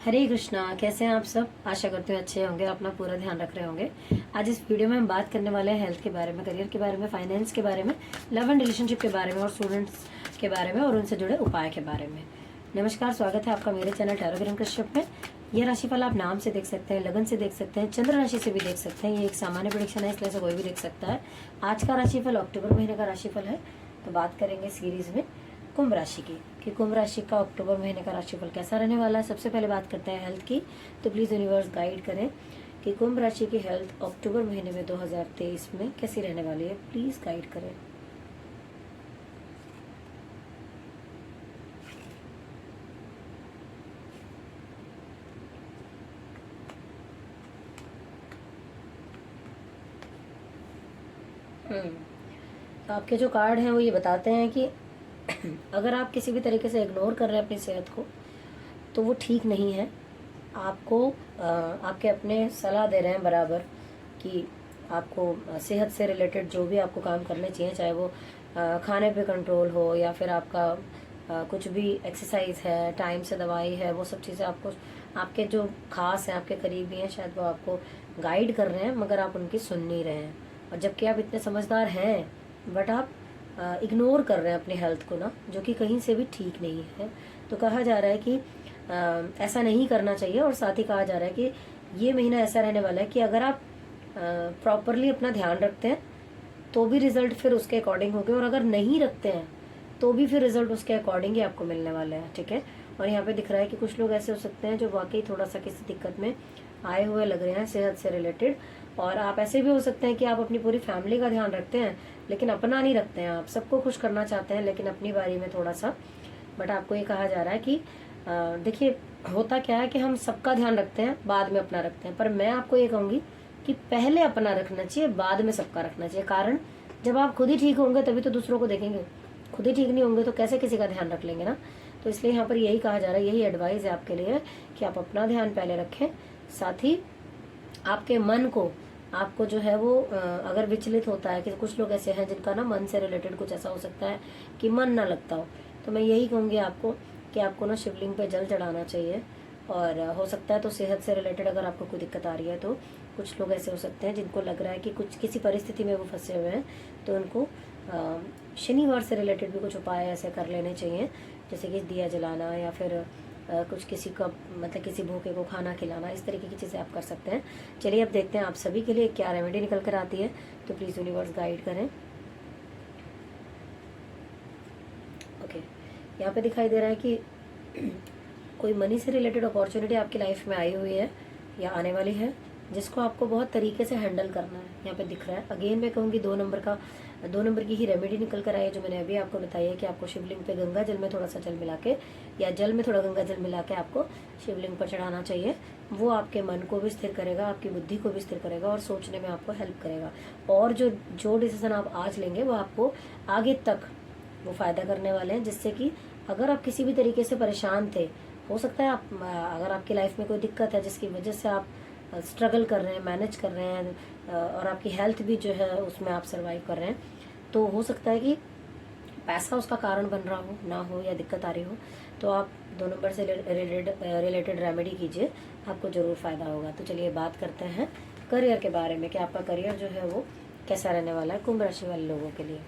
हरे कृष्णा। कैसे हैं आप सब? आशा करते हैं अच्छे होंगे, अपना पूरा ध्यान रख रहे होंगे। आज इस वीडियो में हम बात करने वाले हैं हेल्थ के बारे में, करियर के बारे में, फाइनेंस के बारे में, लव एंड रिलेशनशिप के बारे में और स्टूडेंट्स के बारे में और उनसे जुड़े उपाय के बारे में। नमस्कार, स्वागत है आपका मेरे चैनल टैरो किरण कश्यप में। यह राशिफल आप नाम से देख सकते हैं, लगन से देख सकते हैं, चंद्र राशि से भी देख सकते हैं। ये एक सामान्य प्रेडिक्शन है, इसलिए से कोई भी देख सकता है। आज का राशिफल अक्टूबर महीने का राशिफल है। तो बात करेंगे सीरीज में कुंभ राशि की कि कुंभ राशि का अक्टूबर महीने का राशिफल कैसा रहने वाला है। सबसे पहले बात करते हैं हेल्थ की। तो प्लीज यूनिवर्स गाइड करें कि कुंभ राशि की हेल्थ अक्टूबर महीने में 2023 में कैसी रहने वाली है। प्लीज गाइड करें। तो आपके जो कार्ड हैं वो ये बताते हैं कि अगर आप किसी भी तरीके से इग्नोर कर रहे हैं अपनी सेहत को तो वो ठीक नहीं है। आपको आपके अपने सलाह दे रहे हैं बराबर कि आपको सेहत से रिलेटेड जो भी आपको काम करने चाहिए, चाहे वो खाने पे कंट्रोल हो या फिर आपका कुछ भी एक्सरसाइज है, टाइम से दवाई है, वो सब चीज़ें आपको आपके जो खास हैं, आपके करीबी हैं, शायद वो आपको गाइड कर रहे हैं, मगर आप उनकी सुन नहीं रहे हैं। और जबकि आप इतने समझदार हैं बट आप इग्नोर कर रहे हैं अपनी हेल्थ को ना, जो कि कहीं से भी ठीक नहीं है। तो कहा जा रहा है कि ऐसा नहीं करना चाहिए। और साथ ही कहा जा रहा है कि ये महीना ऐसा रहने वाला है कि अगर आप प्रॉपरली अपना ध्यान रखते हैं तो भी रिजल्ट फिर उसके अकॉर्डिंग होंगे, और अगर नहीं रखते हैं तो भी फिर रिजल्ट उसके अकॉर्डिंग ही आपको मिलने वाले हैं। ठीक है। और यहाँ पे दिख रहा है कि कुछ लोग ऐसे हो सकते हैं जो वाकई थोड़ा सा किसी दिक्कत में आए हुए लग रहे हैं सेहत से रिलेटेड। और आप ऐसे भी हो सकते हैं कि आप अपनी पूरी फैमिली का ध्यान रखते हैं लेकिन अपना नहीं रखते हैं। आप सबको खुश करना चाहते हैं लेकिन अपनी बारी में थोड़ा सा। बट आपको ये कहा जा रहा है कि देखिए, होता क्या है कि हम सबका ध्यान रखते हैं, बाद में अपना रखते हैं। पर मैं आपको ये कहूंगी कि पहले अपना रखना चाहिए, बाद में सबका रखना चाहिए। कारण जब आप खुद ही ठीक होंगे तभी तो दूसरों को देखेंगे। खुद ही ठीक नहीं होंगे तो कैसे किसी का ध्यान रख लेंगे ना। तो इसलिए यहाँ पर यही कहा जा रहा है, यही एडवाइस है आपके लिए कि आप अपना ध्यान पहले रखें। साथ ही आपके मन को, आपको जो है वो अगर विचलित होता है कि कुछ लोग ऐसे हैं जिनका ना मन से रिलेटेड कुछ ऐसा हो सकता है कि मन ना लगता हो, तो मैं यही कहूँगी आपको कि आपको ना शिवलिंग पे जल चढ़ाना चाहिए। और हो सकता है तो सेहत से रिलेटेड अगर आपको कोई दिक्कत आ रही है तो कुछ लोग ऐसे हो सकते हैं जिनको लग रहा है कि कुछ किसी परिस्थिति में वो फंसे हुए हैं, तो उनको शनिवार से रिलेटेड भी कुछ उपाय ऐसे कर लेने चाहिए, जैसे कि दिया जलाना या फिर कुछ किसी का मतलब किसी भूखे को खाना खिलाना, इस तरीके की चीज़ें आप कर सकते हैं। चलिए अब देखते हैं आप सभी के लिए क्या रेमेडी निकल कर आती है। तो प्लीज़ यूनिवर्स गाइड करें। ओके, यहाँ पे दिखाई दे रहा है कि कोई मनी से रिलेटेड अपॉर्चुनिटी आपकी लाइफ में आई हुई है या आने वाली है, जिसको आपको बहुत तरीके से हैंडल करना है। यहाँ पे दिख रहा है। अगेन मैं कहूँगी 2 नंबर की ही रेमेडी निकल कर आई है, जो मैंने अभी आपको बताई है कि आपको शिवलिंग पे गंगा जल में थोड़ा सा जल मिला के या जल में थोड़ा गंगा जल मिला के आपको शिवलिंग पर चढ़ाना चाहिए। वो आपके मन को भी स्थिर करेगा, आपकी बुद्धि को भी स्थिर करेगा और सोचने में आपको हेल्प करेगा। और जो डिसीजन आप आज लेंगे वो आपको आगे तक वो फ़ायदा करने वाले हैं, जिससे कि अगर आप किसी भी तरीके से परेशान थे, हो सकता है आप अगर आपकी लाइफ में कोई दिक्कत है जिसकी वजह से आप स्ट्रगल कर रहे हैं, मैनेज कर रहे हैं और आपकी हेल्थ भी जो है उसमें आप सर्वाइव कर रहे हैं, तो हो सकता है कि पैसा उसका कारण बन रहा हो, ना हो, या दिक्कत आ रही हो, तो आप 2 नंबर से रिलेटेड रेमेडी कीजिए, आपको ज़रूर फ़ायदा होगा। तो चलिए बात करते हैं करियर के बारे में कि आपका करियर जो है वो कैसा रहने वाला है कुंभ राशि वाले लोगों के लिए।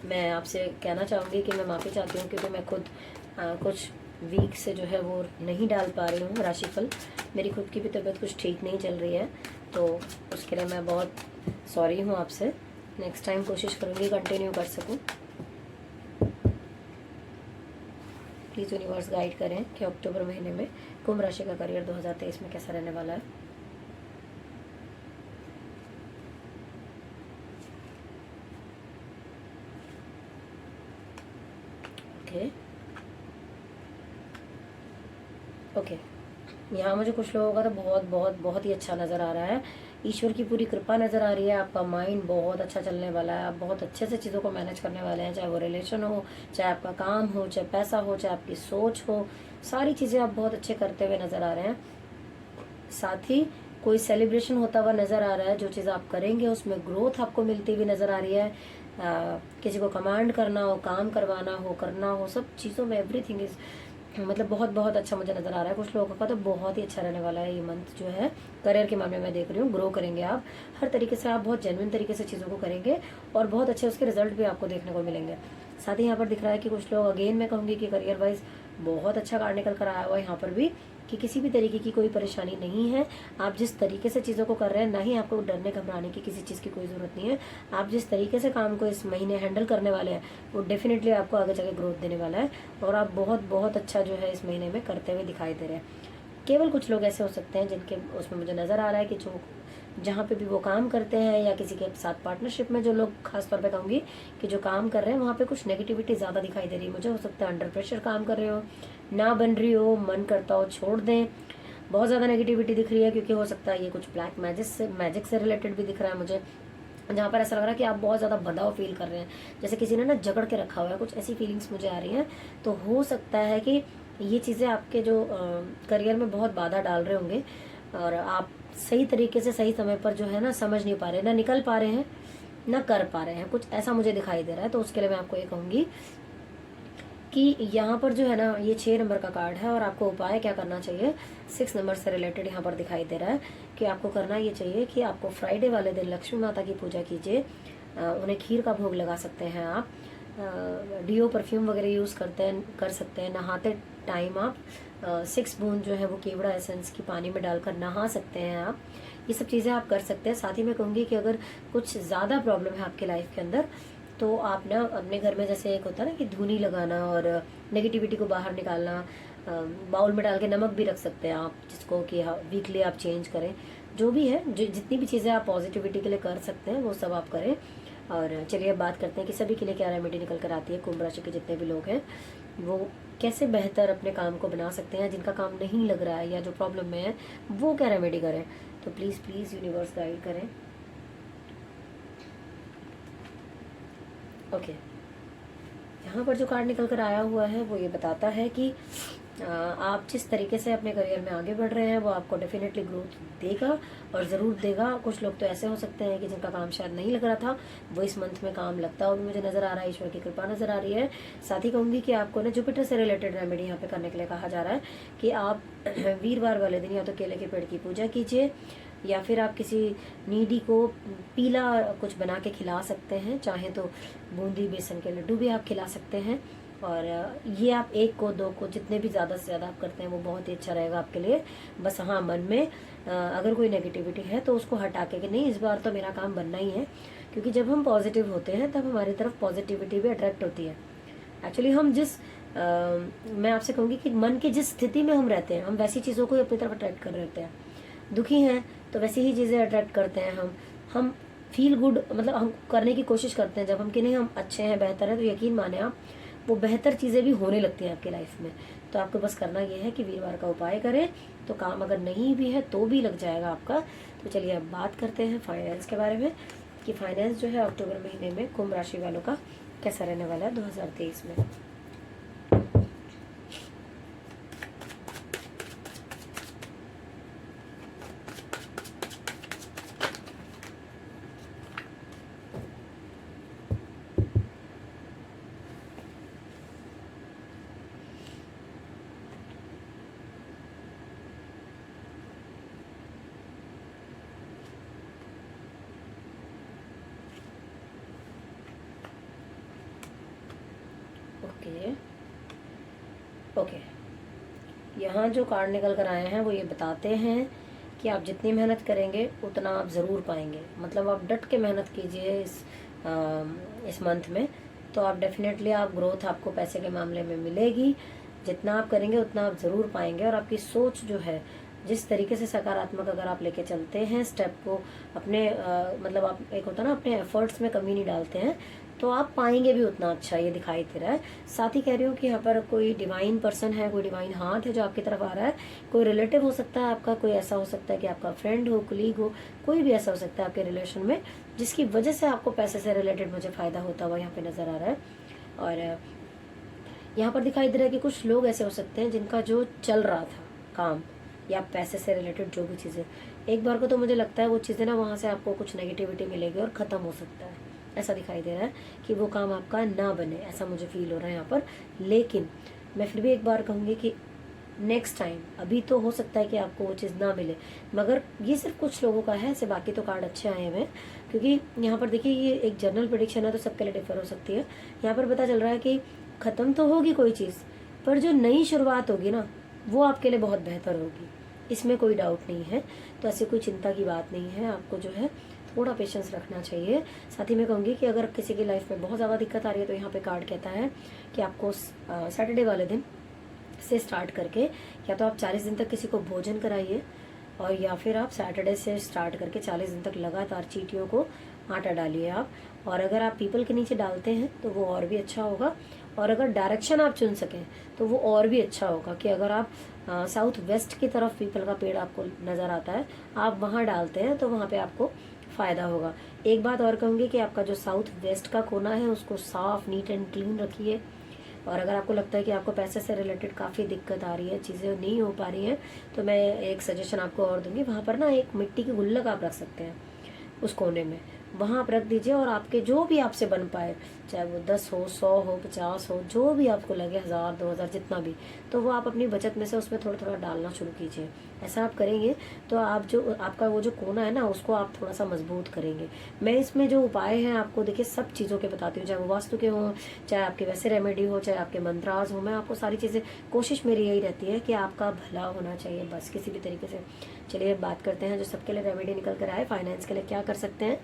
मैं आपसे कहना चाहूँगी कि मैं माफ़ी चाहती हूँ क्योंकि मैं खुद कुछ वीक से जो है वो नहीं डाल पा रही हूँ राशिफल। मेरी खुद की भी तबीयत कुछ ठीक नहीं चल रही है, तो उसके लिए मैं बहुत सॉरी हूँ आपसे। नेक्स्ट टाइम कोशिश करूँगी कंटिन्यू कर सकूँ। प्लीज़ यूनिवर्स गाइड करें कि अक्टूबर महीने में कुंभ राशि का करियर 2023 में कैसा रहने वाला है। ओके, यहाँ मुझे कुछ लोगों का तो बहुत बहुत बहुत ही अच्छा नज़र आ रहा है। ईश्वर की पूरी कृपा नज़र आ रही है। आपका माइंड बहुत अच्छा चलने वाला है। आप बहुत अच्छे से चीज़ों को मैनेज करने वाले हैं, चाहे वो रिलेशन हो, चाहे आपका काम हो, चाहे पैसा हो, चाहे आपकी सोच हो, सारी चीज़ें आप बहुत अच्छे करते हुए नज़र आ रहे हैं। साथ ही कोई सेलिब्रेशन होता हुआ नज़र आ रहा है। जो चीज़ आप करेंगे उसमें ग्रोथ आपको मिलती हुई नज़र आ रही है। किसी को कमांड करना हो, काम करवाना हो, करना हो, सब चीज़ों में एवरीथिंग इज मतलब बहुत बहुत अच्छा मुझे नज़र आ रहा है। कुछ लोगों का तो बहुत ही अच्छा रहने वाला है ये मंथ जो है। करियर के मामले में देख रही हूँ, ग्रो करेंगे आप हर तरीके से, आप बहुत जेन्युइन तरीके से चीज़ों को करेंगे और बहुत अच्छे उसके रिजल्ट भी आपको देखने को मिलेंगे। साथ ही यहाँ पर दिख रहा है कि कुछ लोग, अगेन मैं कहूँगी कि करियर वाइज बहुत अच्छा कार्ड निकल कर आया हुआ है यहाँ पर भी, कि किसी भी तरीके की कोई परेशानी नहीं है। आप जिस तरीके से चीज़ों को कर रहे हैं, ना ही आपको डरने घबराने की किसी चीज़ की कोई ज़रूरत नहीं है। आप जिस तरीके से काम को इस महीने हैंडल करने वाले हैं वो डेफिनेटली आपको आगे जाके ग्रोथ देने वाला है और आप बहुत बहुत अच्छा जो है इस महीने में करते हुए दिखाई दे रहे हैं। केवल कुछ लोग ऐसे हो सकते हैं जिनके उसमें मुझे नज़र आ रहा है कि जो जहाँ पे भी वो काम करते हैं या किसी के साथ पार्टनरशिप में जो लोग, खास तौर पे कहूँगी कि जो काम कर रहे हैं वहाँ पे कुछ नेगेटिविटी ज़्यादा दिखाई दे रही है मुझे। हो सकता है अंडर प्रेशर काम कर रहे हो, ना बन रही हो, मन करता हो छोड़ दें, बहुत ज़्यादा नेगेटिविटी दिख रही है, क्योंकि हो सकता है ये कुछ ब्लैक मैजिक से रिलेटेड भी दिख रहा है मुझे, जहाँ पर ऐसा लग रहा है कि आप बहुत ज़्यादा बंधा फील कर रहे हैं, जैसे किसी ने ना जकड़ के रखा हुआ है, कुछ ऐसी फीलिंग्स मुझे आ रही हैं। तो हो सकता है कि ये चीज़ें आपके जो करियर में बहुत बाधा डाल रहे होंगे और आप सही तरीके से सही समय पर जो है ना समझ नहीं पा रहे, ना निकल पा रहे हैं, ना कर पा रहे हैं, कुछ ऐसा मुझे दिखाई दे रहा है। तो उसके लिए मैं आपको ये कहूँगी कि यहाँ पर जो है ना ये 6 नंबर का कार्ड है और आपको उपाय क्या करना चाहिए, 6 नंबर से रिलेटेड यहाँ पर दिखाई दे रहा है कि आपको करना ये चाहिए कि आपको फ्राइडे वाले दिन लक्ष्मी माता की पूजा कीजिए, उन्हें खीर का भोग लगा सकते हैं आप, डीओ परफ्यूम वगैरह यूज़ कर सकते हैं। नहाते टाइम आप 6 बूंद जो है वो केवड़ा एसेंस की पानी में डालकर नहा सकते हैं आप, ये सब चीज़ें आप कर सकते हैं। साथ ही मैं कहूँगी कि अगर कुछ ज़्यादा प्रॉब्लम है आपके लाइफ के अंदर तो आप ना अपने घर में, जैसे एक होता है ना कि धूनी लगाना और नेगेटिविटी को बाहर निकालना, बाउल में डाल के नमक भी रख सकते हैं आप, जिसको कि वीकली आप चेंज करें। जो भी है, जो जितनी भी चीज़ें आप पॉजिटिविटी के लिए कर सकते हैं वो सब आप करें। और चलिए अब बात करते हैं कि सभी के लिए क्या रेमेडी निकल कर आती है। कुंभ राशि के जितने भी लोग हैं वो कैसे बेहतर अपने काम को बना सकते हैं, जिनका काम नहीं लग रहा है या जो प्रॉब्लम में है वो क्या रेमेडी करें। तो प्लीज़ प्लीज़ यूनिवर्स गाइड करें। ओके, यहाँ पर जो कार्ड निकल कर आया हुआ है वो ये बताता है कि आप जिस तरीके से अपने करियर में आगे बढ़ रहे हैं वो आपको डेफिनेटली ग्रोथ देगा और ज़रूर देगा। कुछ लोग तो ऐसे हो सकते हैं कि जिनका काम शायद नहीं लग रहा था वो इस मंथ में काम लगता है और मुझे नज़र आ रहा है, ईश्वर की कृपा नज़र आ रही है। साथ ही कहूँगी कि आपको ना जुपिटर से रिलेटेड रेमेडी यहाँ पे करने के लिए कहा जा रहा है कि आप वीरवार वाले दिन या तो केले के पेड़ की पूजा कीजिए या फिर आप किसी नीडी को पीला कुछ बना के खिला सकते हैं, चाहे तो बूंदी बेसन के लड्डू भी आप खिला सकते हैं। और ये आप 1 को 2 को जितने भी ज़्यादा से ज़्यादा आप करते हैं वो बहुत ही अच्छा रहेगा आपके लिए। बस हाँ, मन में अगर कोई नेगेटिविटी है तो उसको हटा के कि नहीं इस बार तो मेरा काम बनना ही है, क्योंकि जब हम पॉजिटिव होते हैं तब हमारी तरफ पॉजिटिविटी भी अट्रैक्ट होती है। एक्चुअली हम मैं आपसे कहूँगी कि मन की जिस स्थिति में हम रहते हैं हम वैसी चीज़ों को अपनी तरफ अट्रैक्ट कर रहे होते हैं। दुखी हैं तो वैसी ही चीज़ें अट्रैक्ट करते हैं हम फील गुड मतलब हम करने की कोशिश करते हैं जब हम कि नहीं हम अच्छे हैं, बेहतर है, तो यकीन माने आप वो बेहतर चीज़ें भी होने लगती हैं आपके लाइफ में। तो आपको बस करना ये है कि वीरवार का उपाय करें तो काम अगर नहीं भी है तो भी लग जाएगा आपका। तो चलिए अब बात करते हैं फाइनेंस के बारे में कि फाइनेंस जो है अक्टूबर महीने में कुंभ राशि वालों का कैसा रहने वाला है 2023 में। ओके ओके, यहाँ जो कार्ड निकल कर आए हैं वो ये बताते हैं कि आप जितनी मेहनत करेंगे उतना आप ज़रूर पाएंगे। मतलब आप डट के मेहनत कीजिए इस मंथ में, तो आप डेफिनेटली आप ग्रोथ आपको पैसे के मामले में मिलेगी। जितना आप करेंगे उतना आप ज़रूर पाएंगे। और आपकी सोच जो है जिस तरीके से सकारात्मक अगर आप लेके चलते हैं स्टेप को अपने मतलब आप एक होता है ना अपने एफर्ट्स में कमी नहीं डालते हैं तो आप पाएंगे भी उतना अच्छा, ये दिखाई दे रहा है। साथ ही कह रही हूँ कि यहाँ पर कोई डिवाइन पर्सन है, कोई डिवाइन हाथ है जो आपकी तरफ आ रहा है। कोई रिलेटिव हो सकता है आपका, कोई ऐसा हो सकता है कि आपका फ्रेंड हो, कुलीग हो, कोई भी ऐसा हो सकता है आपके रिलेशन में जिसकी वजह से आपको पैसे से रिलेटेड मुझे फ़ायदा होता हुआ यहाँ पे नज़र आ रहा है। और यहाँ पर दिखाई दे रहा है कि कुछ लोग ऐसे हो सकते हैं जिनका जो चल रहा था काम या पैसे से रिलेटेड जो भी चीज़ें, एक बार को तो मुझे लगता है वो चीज़ें ना वहाँ से आपको कुछ नेगेटिविटी मिलेगी और ख़त्म हो सकता है। ऐसा दिखाई दे रहा है कि वो काम आपका ना बने, ऐसा मुझे फील हो रहा है यहाँ पर। लेकिन मैं फिर भी एक बार कहूँगी कि नेक्स्ट टाइम, अभी तो हो सकता है कि आपको वो चीज़ ना मिले, मगर ये सिर्फ कुछ लोगों का है, ऐसे बाकी तो कार्ड अच्छे आए हुए हैं। क्योंकि यहाँ पर देखिए ये एक जनरल प्रेडिक्शन है, तो सबके लिए डिफर हो सकती है। यहाँ पर पता चल रहा है कि ख़त्म तो होगी कोई चीज़, पर जो नई शुरुआत होगी ना, वो आपके लिए बहुत बेहतर होगी, इसमें कोई डाउट नहीं है। तो ऐसी कोई चिंता की बात नहीं है, आपको जो है थोड़ा पेशेंस रखना चाहिए। साथ ही मैं कहूँगी कि अगर किसी की लाइफ में बहुत ज़्यादा दिक्कत आ रही है, तो यहाँ पे कार्ड कहता है कि आपको सैटरडे वाले दिन से स्टार्ट करके या तो आप 40 दिन तक किसी को भोजन कराइए, और या फिर आप सैटरडे से स्टार्ट करके 40 दिन तक लगातार चींटियों को आटा डालिए आप। और अगर आप पीपल के नीचे डालते हैं तो वो और भी अच्छा होगा। और अगर डायरेक्शन आप चुन सकें तो वो और भी अच्छा होगा कि अगर आप साउथ वेस्ट की तरफ पीपल का पेड़ आपको नज़र आता है, आप वहाँ डालते हैं तो वहाँ पे आपको फ़ायदा होगा। एक बात और कहूँगी कि आपका जो साउथ वेस्ट का कोना है उसको साफ, नीट एंड क्लीन रखिए। और अगर आपको लगता है कि आपको पैसे से रिलेटेड काफ़ी दिक्कत आ रही है, चीज़ें नहीं हो पा रही हैं, तो मैं एक सजेशन आपको और दूंगी, वहाँ पर ना एक मिट्टी की गुल्लक आप रख सकते हैं उस कोने में, वहाँ आप रख दीजिए। और आपके जो भी आपसे बन पाए, चाहे वो 10 हो, 100 हो, 50 हो, जो भी आपको लगे, 1000 2000 जितना भी, तो वो आप अपनी बचत में से उसमें थोड़ा थोड़ा डालना शुरू कीजिए। ऐसा आप करेंगे तो आप जो आपका वो जो कोना है ना, उसको आप थोड़ा सा मजबूत करेंगे। मैं इसमें जो उपाय हैं आपको देखिए सब चीज़ों के बताती हूँ, चाहे वो वास्तु के हों, चाहे आपके वैसे रेमेडी हो, चाहे आपके मंत्राज हो, मैं आपको सारी चीज़ें, कोशिश मेरी यही रहती है कि आपका भला होना चाहिए बस, किसी भी तरीके से। चलिए बात करते हैं जो सबके लिए रेमेडी निकल कर आए, फाइनेंस के लिए क्या कर सकते हैं।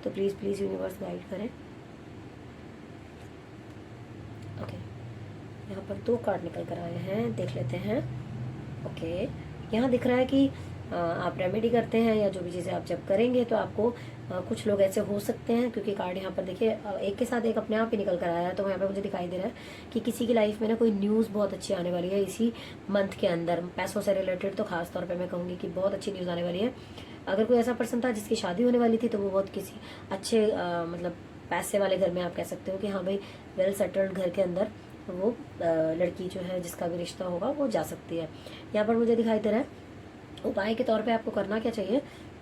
तो प्लीज़ प्लीज़ यूनिवर्स गाइड करें। ओके, यहाँ पर 2 कार्ड निकल कर आए हैं, देख लेते हैं। ओके, यहाँ दिख रहा है कि आप रेमेडी करते हैं या जो भी चीज़ें आप जब करेंगे तो आपको कुछ लोग ऐसे हो सकते हैं, क्योंकि कार्ड यहाँ पर देखिए एक के साथ एक अपने आप ही निकल कर आया है। तो यहाँ पे मुझे दिखाई दे रहा है कि किसी की लाइफ में ना कोई न्यूज़ बहुत अच्छी आने वाली है इसी मंथ के अंदर, पैसों से रिलेटेड तो खास तौर पे मैं कहूँगी कि बहुत अच्छी न्यूज़ आने वाली है। अगर कोई ऐसा पर्सन था जिसकी शादी होने वाली थी, तो वो बहुत किसी अच्छे मतलब पैसे वाले घर में आप कह सकते हो कि हाँ भाई वेल सेटल्ड घर के अंदर वो लड़की जो है जिसका भी रिश्ता होगा वो जा सकती है। यहाँ पर मुझे दिखाई दे रहा है उपाय के तौर पे आपको करना क्या चाहिए।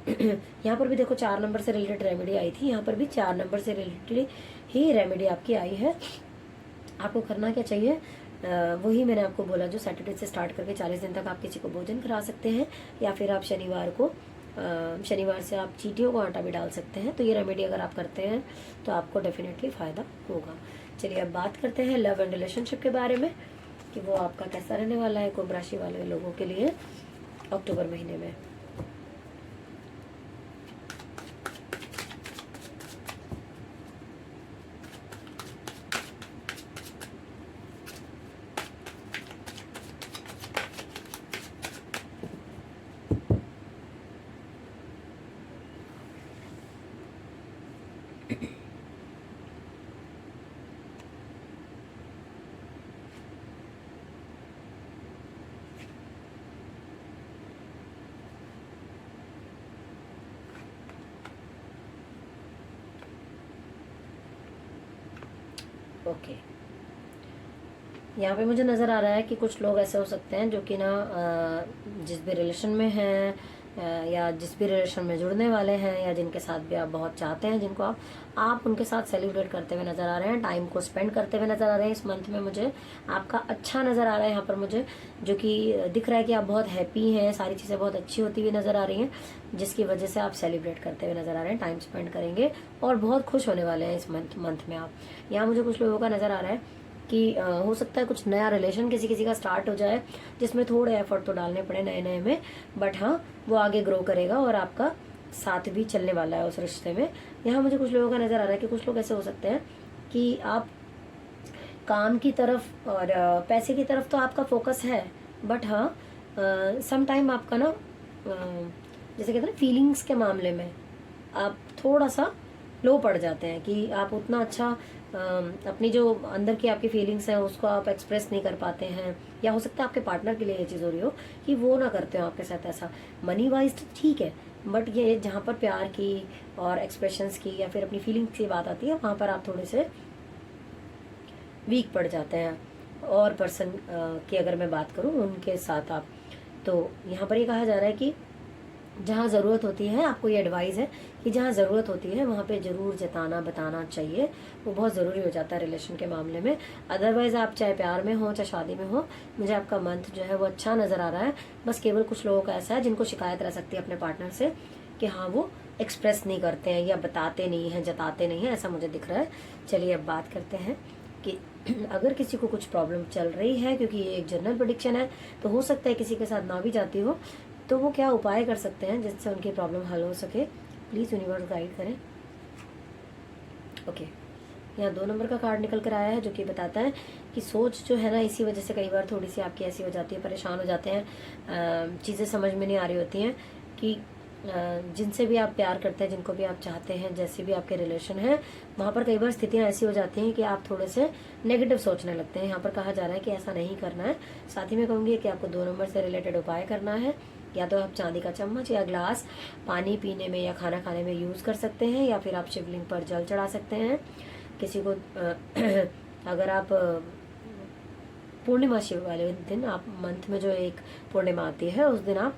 यहाँ पर भी देखो 4 नंबर से रिलेटेड रेमेडी आई थी, यहाँ पर भी 4 नंबर से रिलेटेड ही रेमेडी आपकी आई है। आपको करना क्या चाहिए, वही मैंने आपको बोला, जो सैटरडे से स्टार्ट करके 40 दिन तक आप किसी को भोजन करा सकते हैं, या फिर आप शनिवार से आप चींटियों को आटा भी डाल सकते हैं। तो ये रेमेडी अगर आप करते हैं तो आपको डेफिनेटली फ़ायदा होगा। चलिए अब बात करते हैं लव एंड रिलेशनशिप के बारे में, कि वो आपका कैसा रहने वाला है कुंभ राशि वाले लोगों के लिए अक्टूबर महीने में। ओके, यहाँ पे मुझे नज़र आ रहा है कि कुछ लोग ऐसे हो सकते हैं जो कि ना जिस भी रिलेशन में हैं या जिस भी रिलेशन में जुड़ने वाले हैं, या जिनके साथ भी आप बहुत चाहते हैं, जिनको आप उनके साथ सेलिब्रेट करते हुए नज़र आ रहे हैं, टाइम को स्पेंड करते हुए नज़र आ रहे हैं। इस मंथ में मुझे आपका अच्छा नज़र आ रहा है यहाँ पर मुझे, जो कि दिख रहा है कि आप बहुत हैप्पी हैं, सारी चीज़ें बहुत अच्छी होती हुई नज़र आ रही हैं, जिसकी वजह से आप सेलिब्रेट करते हुए नज़र आ रहे हैं, टाइम स्पेंड करेंगे और बहुत खुश होने वाले हैं इस मंथ में आप। यहाँ मुझे कुछ लोगों का नज़र आ रहा है कि हो सकता है कुछ नया रिलेशन किसी किसी का स्टार्ट हो जाए, जिसमें थोड़े एफर्ट तो डालने पड़े नए नए में, बट हाँ वो आगे ग्रो करेगा और आपका साथ भी चलने वाला है उस रिश्ते में। यहाँ मुझे कुछ लोगों का नज़र आ रहा है कि कुछ लोग ऐसे हो सकते हैं कि आप काम की तरफ और पैसे की तरफ तो आपका फोकस है, बट हाँ सम टाइम आपका ना जैसे कहते हैं ना फीलिंग्स के मामले में आप थोड़ा सा लो पड़ जाते हैं, कि आप उतना अच्छा अपनी जो अंदर की आपकी फीलिंग्स हैं उसको आप एक्सप्रेस नहीं कर पाते हैं, या हो सकता है आपके पार्टनर के लिए ये चीज़ हो रही हो कि वो ना करते हो आपके साथ ऐसा। मनी वाइज ठीक है, बट ये जहाँ पर प्यार की और एक्सप्रेशंस की या फिर अपनी फीलिंग्स की बात आती है, वहाँ पर आप थोड़े से वीक पड़ जाते हैं। और पर्सन की अगर मैं बात करूँ उनके साथ आप, तो यहाँ पर ये कहा जा रहा है कि जहाँ ज़रूरत होती है, आपको ये एडवाइस है कि जहाँ ज़रूरत होती है वहाँ पे ज़रूर जताना बताना चाहिए, वो बहुत ज़रूरी हो जाता है रिलेशन के मामले में। अदरवाइज़ आप चाहे प्यार में हो चाहे शादी में हो, मुझे आपका मंथ जो है वो अच्छा नज़र आ रहा है। बस केवल कुछ लोगों का ऐसा है जिनको शिकायत रह सकती है अपने पार्टनर से कि हाँ वो एक्सप्रेस नहीं करते हैं या बताते नहीं हैं, जताते नहीं हैं, ऐसा मुझे दिख रहा है। चलिए अब बात करते हैं कि अगर किसी को कुछ प्रॉब्लम चल रही है, क्योंकि ये एक जनरल प्रेडिक्शन है तो हो सकता है किसी के साथ ना भी जाती हो, तो वो क्या उपाय कर सकते हैं जिससे उनकी प्रॉब्लम हल हो सके। प्लीज़ यूनिवर्स गाइड करें। ओके, यहाँ 2 नंबर का कार्ड निकल कर आया है जो कि बताता है कि सोच जो है ना, इसी वजह से कई बार थोड़ी सी आपकी ऐसी हो जाती है, परेशान हो जाते हैं, चीज़ें समझ में नहीं आ रही होती हैं कि जिनसे भी आप प्यार करते हैं, जिनको भी आप चाहते हैं, जैसे भी आपके रिलेशन हैं, वहाँ पर कई बार स्थितियाँ ऐसी हो जाती हैं कि आप थोड़े से नेगेटिव सोचने लगते हैं। यहाँ पर कहा जा रहा है कि ऐसा नहीं करना है। साथ ही मैं कहूँगी कि आपको 2 नंबर से रिलेटेड उपाय करना है। या तो आप चांदी का चम्मच या ग्लास पानी पीने में या खाना खाने में यूज़ कर सकते हैं, या फिर आप शिवलिंग पर जल चढ़ा सकते हैं। किसी को अगर आप पूर्णिमा शिव वाले दिन, आप मंथ में जो एक पूर्णिमा आती है उस दिन आप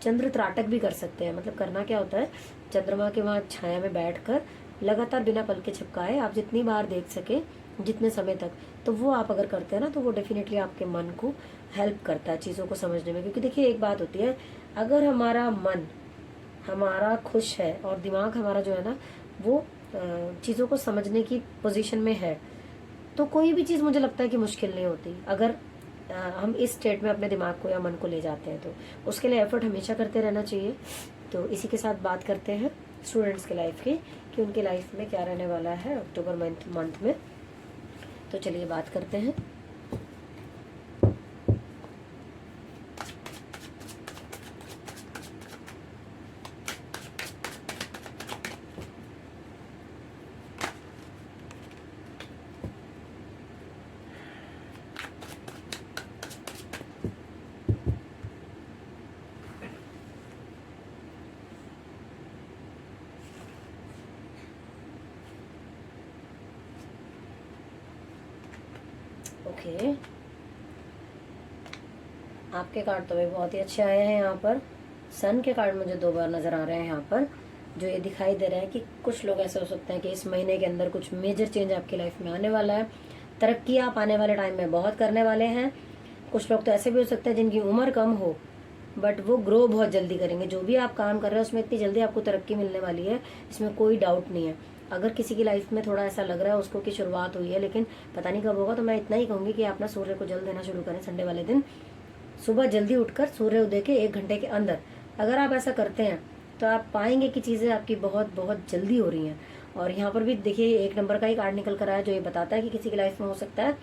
चंद्र त्राटक भी कर सकते हैं। मतलब करना क्या होता है, चंद्रमा के वहाँ छाया में बैठकर लगातार बिना पल के झपकाए आप जितनी बार देख सके, जितने समय तक, तो वो आप अगर करते हैं ना तो वो डेफिनेटली आपके मन को हेल्प करता है चीज़ों को समझने में। क्योंकि देखिए एक बात होती है, अगर हमारा मन हमारा खुश है और दिमाग हमारा जो है ना वो चीज़ों को समझने की पोजीशन में है, तो कोई भी चीज़ मुझे लगता है कि मुश्किल नहीं होती। अगर हम इस स्टेट में अपने दिमाग को या मन को ले जाते हैं तो उसके लिए एफर्ट हमेशा करते रहना चाहिए। तो इसी के साथ बात करते हैं स्टूडेंट्स के लाइफ की कि उनके लाइफ में क्या रहने वाला है अक्टूबर मंथ में। तो चलिए बात करते हैं। ओके, आपके कार्ड तो भी बहुत ही अच्छे आए हैं। यहाँ पर सन के कार्ड मुझे 2 बार नज़र आ रहे हैं। यहाँ पर जो ये दिखाई दे रहा है कि कुछ लोग ऐसे हो सकते हैं कि इस महीने के अंदर कुछ मेजर चेंज आपकी लाइफ में आने वाला है। तरक्की आप आने वाले टाइम में बहुत करने वाले हैं। कुछ लोग तो ऐसे भी हो सकते हैं जिनकी उम्र कम हो बट वो ग्रो बहुत जल्दी करेंगे। जो भी आप काम कर रहे हैं उसमें इतनी जल्दी आपको तरक्की मिलने वाली है, इसमें कोई डाउट नहीं है। अगर किसी की लाइफ में थोड़ा ऐसा लग रहा है उसको कि शुरुआत हुई है लेकिन पता नहीं कब होगा, तो मैं इतना ही कहूँगी कि आप ना सूर्य को जल देना शुरू करें। संडे वाले दिन सुबह जल्दी उठकर सूर्य उदय के 1 घंटे के अंदर अगर आप ऐसा करते हैं तो आप पाएंगे कि चीज़ें आपकी बहुत बहुत जल्दी हो रही हैं। और यहाँ पर भी देखिए 1 नंबर का ही कार्ड निकल कर आया जो ये बताता है कि किसी की लाइफ में हो सकता है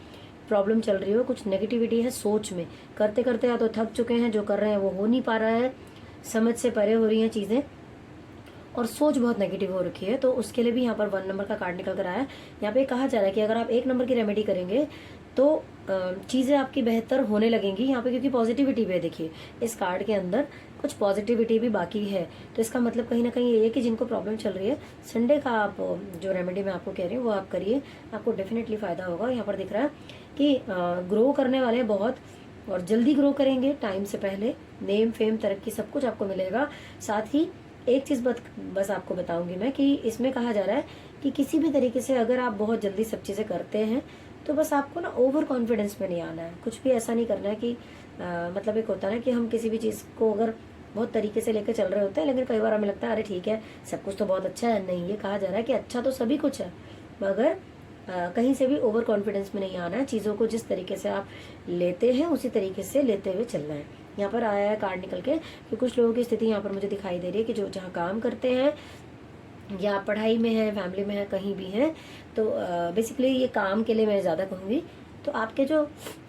प्रॉब्लम चल रही हो, कुछ नेगेटिविटी है सोच में, करते करते या तो थक चुके हैं, जो कर रहे हैं वो हो नहीं पा रहा है, समझ से परे हो रही हैं चीज़ें और सोच बहुत नेगेटिव हो रखी है। तो उसके लिए भी यहाँ पर 1 नंबर का कार्ड निकल कर आया है। यहाँ पे कहा जा रहा है कि अगर आप 1 नंबर की रेमेडी करेंगे तो चीज़ें आपकी बेहतर होने लगेंगी यहाँ पे, क्योंकि पॉजिटिविटी भी है। देखिए इस कार्ड के अंदर कुछ पॉजिटिविटी भी बाकी है, तो इसका मतलब कहीं ना कहीं ये है कि जिनको प्रॉब्लम चल रही है, संडे का आप जो रेमेडी मैं आपको कह रही हूँ वो आप करिए, आपको डेफिनेटली फ़ायदा होगा। यहाँ पर दिख रहा है कि ग्रो करने वाले बहुत और जल्दी ग्रो करेंगे, टाइम से पहले नेम फेम तरक्की सब कुछ आपको मिलेगा। साथ ही एक चीज़ बस आपको बताऊंगी मैं कि इसमें कहा जा रहा है कि किसी भी तरीके से अगर आप बहुत जल्दी सब चीज़ें करते हैं तो बस आपको ना ओवर कॉन्फिडेंस में नहीं आना है। कुछ भी ऐसा नहीं करना है कि मतलब एक होता है ना कि हम किसी भी चीज़ को अगर बहुत तरीके से लेकर चल रहे होते हैं लेकिन कई बार हमें लगता है अरे ठीक है सब कुछ तो बहुत अच्छा है। नहीं, ये कहा जा रहा है कि अच्छा तो सभी कुछ है मगर कहीं से भी ओवर कॉन्फिडेंस में नहीं आना है। चीज़ों को जिस तरीके से आप लेते हैं उसी तरीके से लेते हुए चलना है। यहाँ पर आया है कार्ड निकल के कि कुछ लोगों की स्थिति यहाँ पर मुझे दिखाई दे रही है कि जो जहाँ काम करते हैं या पढ़ाई में है, फैमिली में है, कहीं भी है, तो बेसिकली ये काम के लिए मैं ज़्यादा कहूँगी। तो आपके जो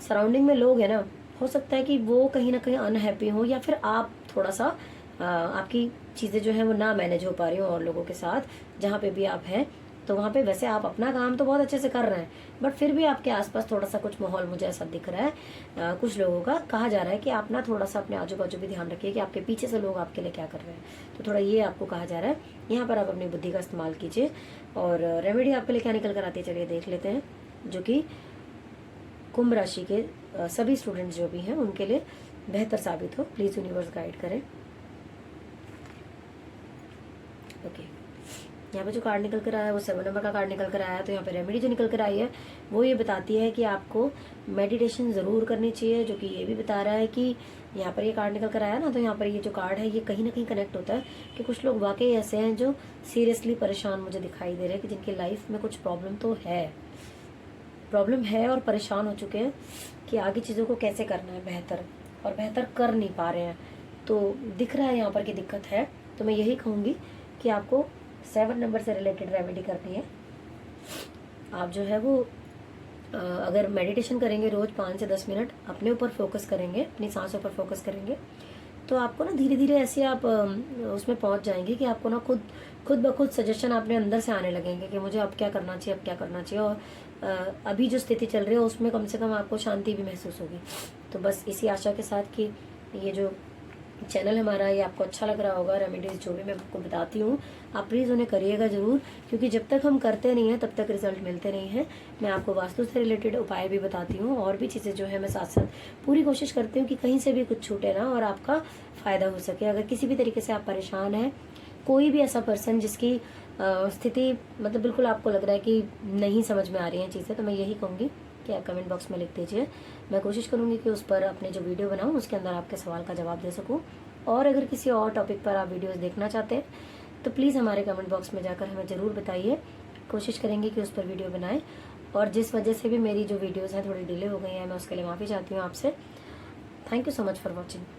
सराउंडिंग में लोग हैं ना, हो सकता है कि वो कहीं ना कहीं अनहैप्पी हो या फिर आप थोड़ा सा आपकी चीज़ें जो हैं वो ना मैनेज हो पा रही हो और लोगों के साथ जहाँ पे भी आप हैं। तो वहाँ पे वैसे आप अपना काम तो बहुत अच्छे से कर रहे हैं बट फिर भी आपके आसपास थोड़ा सा कुछ माहौल मुझे ऐसा दिख रहा है कुछ लोगों का। कहा जा रहा है कि आप ना थोड़ा सा अपने आजू बाजू भी ध्यान रखिए कि आपके पीछे से लोग आपके लिए क्या कर रहे हैं। तो थोड़ा ये आपको कहा जा रहा है। यहाँ पर आप अपनी बुद्धि का इस्तेमाल कीजिए। और रेमेडी आपके लिए क्या निकल कर आती है चलिए देख लेते हैं, जो कि कुंभ राशि के सभी स्टूडेंट्स जो भी हैं उनके लिए बेहतर साबित हो। प्लीज़ यूनिवर्स गाइड करें। यहाँ पे जो कार्ड निकल कर आया है वो 7 नंबर का कार्ड निकल कर आया है। तो यहाँ पे रेमेडी जो निकल कर आई है वो ये बताती है कि आपको मेडिटेशन ज़रूर करनी चाहिए, जो कि ये भी बता रहा है कि यहाँ पर ये कार्ड निकल कर आया ना, तो यहाँ पर ये जो कार्ड है ये कहीं ना कहीं कनेक्ट होता है कि कुछ लोग वाकई ऐसे हैं जो सीरियसली परेशान मुझे दिखाई दे रहे हैं, कि जिनकी लाइफ में कुछ प्रॉब्लम है और परेशान हो चुके हैं कि आगे चीज़ों को कैसे करना है बेहतर, और बेहतर कर नहीं पा रहे हैं। तो दिख रहा है यहाँ पर कि दिक्कत है। तो मैं यही कहूँगी कि आपको 7 नंबर से रिलेटेड रेमेडी करनी है। आप जो है वो अगर मेडिटेशन करेंगे रोज़ 5 से 10 मिनट, अपने ऊपर फोकस करेंगे, अपनी सांसों पर फोकस करेंगे, तो आपको ना धीरे धीरे ऐसे आप उसमें पहुंच जाएंगे कि आपको ना खुद ब खुद सजेशन अपने अंदर से आने लगेंगे कि मुझे अब क्या करना चाहिए, अब क्या करना चाहिए। और अभी जो स्थिति चल रही है उसमें कम से कम आपको शांति भी महसूस होगी। तो बस इसी आशा के साथ कि ये जो चैनल हमारा ये आपको अच्छा लग रहा होगा, रेमेडीज जो भी मैं आपको बताती हूँ आप प्लीज़ उन्हें करिएगा ज़रूर, क्योंकि जब तक हम करते नहीं हैं तब तक रिजल्ट मिलते नहीं हैं। मैं आपको वास्तु से रिलेटेड उपाय भी बताती हूँ, और भी चीज़ें जो है मैं साथ साथ पूरी कोशिश करती हूँ कि कहीं से भी कुछ छूटे ना और आपका फ़ायदा हो सके। अगर किसी भी तरीके से आप परेशान हैं, कोई भी ऐसा पर्सन जिसकी स्थिति मतलब बिल्कुल आपको लग रहा है कि नहीं समझ में आ रही हैं चीज़ें, तो मैं यही कहूँगी कि आप कमेंट बॉक्स में लिख दीजिए। मैं कोशिश करूँगी कि उस पर अपने जो वीडियो बनाऊँ उसके अंदर आपके सवाल का जवाब दे सकूँ। और अगर किसी और टॉपिक पर आप वीडियोस देखना चाहते हैं तो प्लीज़ हमारे कमेंट बॉक्स में जाकर हमें ज़रूर बताइए। कोशिश करेंगे कि उस पर वीडियो बनाएं। और जिस वजह से भी मेरी जो वीडियोस हैं थोड़ी डिले हो गई हैं, मैं उसके लिए माफ़ी चाहती हूँ आपसे। Thank you so much for watching.